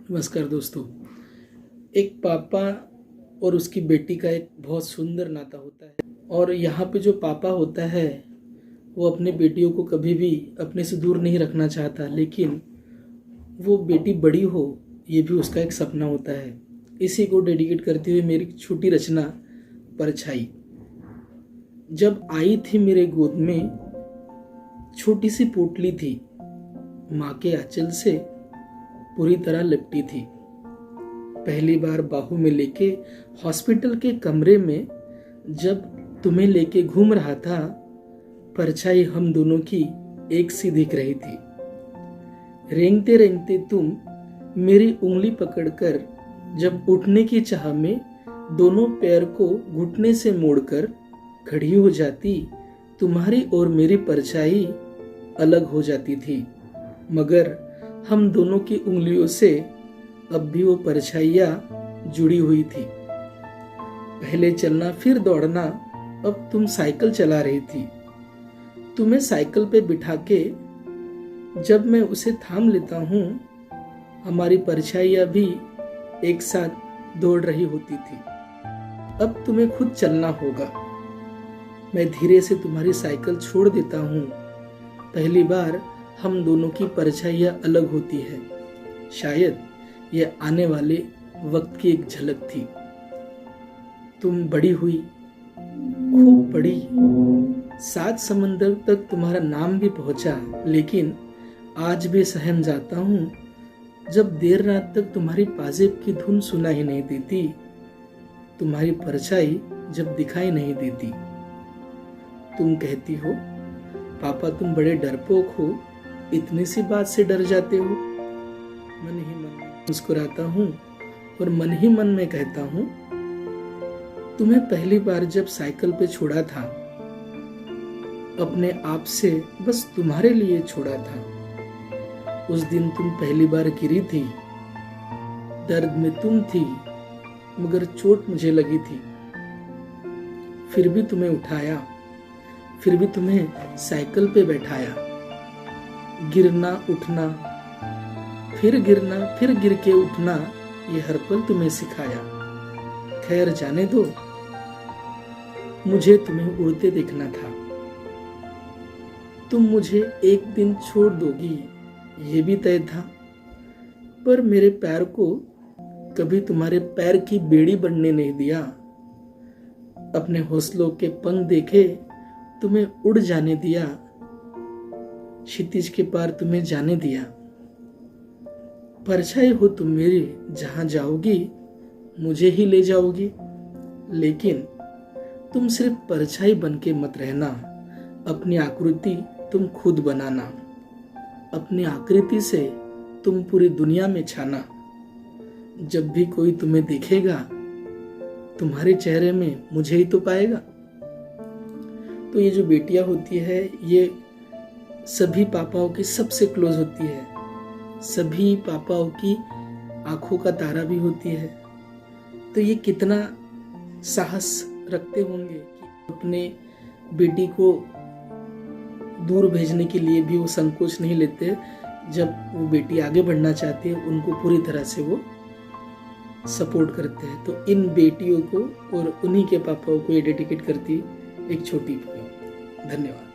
नमस्कार दोस्तों। एक पापा और उसकी बेटी का एक बहुत सुंदर नाता होता है और यहाँ पे जो पापा होता है वो अपने बेटियों को कभी भी अपने से दूर नहीं रखना चाहता, लेकिन वो बेटी बड़ी हो ये भी उसका एक सपना होता है। इसी को डेडिकेट करते हुए मेरी छोटी रचना परछाई। जब आई थी मेरे गोद में छोटी सी पोटली थी, माँ के आंचल से पूरी तरह लिपटी थी। पहली बार बाहू में लेके हॉस्पिटल के कमरे में जब तुम्हें लेके घूम रहा था, परछाई हम दोनों की एक सी दिख रही थी। रेंगते रेंगते तुम मेरी उंगली पकड़कर जब उठने की चाह में दोनों पैर को घुटने से मोड़कर खड़ी हो जाती, तुम्हारी और मेरी परछाई अलग हो जाती थी, मगर हम दोनों की उंगलियों से अब भी वो परछाइयाँ जुड़ी हुई थी। पहले चलना फिर दौड़ना, अब तुम साइकिल चला रही थी। तुम्हें साइकिल पे बिठा के जब मैं उसे थाम लेता हूँ, हमारी परछाइयाँ भी एक साथ दौड़ रही होती थी। अब तुम्हें खुद चलना होगा। मैं धीरे से तुम्हारी साइकिल छोड़ देता हूँ। पहली बार हम दोनों की परछाइयाँ अलग होती है। शायद ये आने वाले वक्त की एक झलक थी। तुम बड़ी हुई, खूब बड़ी, 7 समंदर तक तुम्हारा नाम भी पहुंचा, लेकिन आज भी सहम जाता हूँ जब देर रात तक तुम्हारी पाजेब की धुन सुना ही नहीं देती, तुम्हारी परछाई जब दिखाई नहीं देती। तुम कहती हो, पापा तुम बड़े डरपोक हो, इतनी सी बात से डर जाते हो। मन ही मन में मुस्कुराता हूँ और मन ही मन में कहता हूँ, तुम्हें पहली बार जब साइकिल पे छोड़ा था, अपने आप से बस तुम्हारे लिए छोड़ा था। उस दिन तुम पहली बार गिरी थी, दर्द में तुम थी, मगर चोट मुझे लगी थी। फिर भी तुम्हें उठाया, फिर भी तुम्हें साइकिल पे बैठाया। गिरना उठना, फिर गिरना, फिर गिर के उठना, ये हर पल तुम्हें सिखाया। खैर जाने दो, मुझे तुम्हें उड़ते देखना था। तुम मुझे एक दिन छोड़ दोगी ये भी तय था, पर मेरे पैर को कभी तुम्हारे पैर की बेड़ी बनने नहीं दिया। अपने हौसलों के पंख देखे तुम्हें उड़ जाने दिया, क्षितिज के पार तुम्हें जाने दिया। परछाई हो तुम मेरी, जहां जाओगी मुझे ही ले जाओगी, लेकिन तुम सिर्फ परछाई बन के मत रहना। अपनी आकृति तुम खुद बनाना, अपनी आकृति से तुम पूरी दुनिया में छाना। जब भी कोई तुम्हें देखेगा, तुम्हारे चेहरे में मुझे ही तो पाएगा। तो ये जो बेटियां होती है, ये सभी पापाओं की सबसे क्लोज होती है, सभी पापाओं की आंखों का तारा भी होती है। तो ये कितना साहस रखते होंगे कि अपने बेटी को दूर भेजने के लिए भी वो संकोच नहीं लेते। जब वो बेटी आगे बढ़ना चाहती है, उनको पूरी तरह से वो सपोर्ट करते हैं। तो इन बेटियों को और उन्हीं के पापाओं को ये डेडिकेट करती एक छोटी पोएम। धन्यवाद।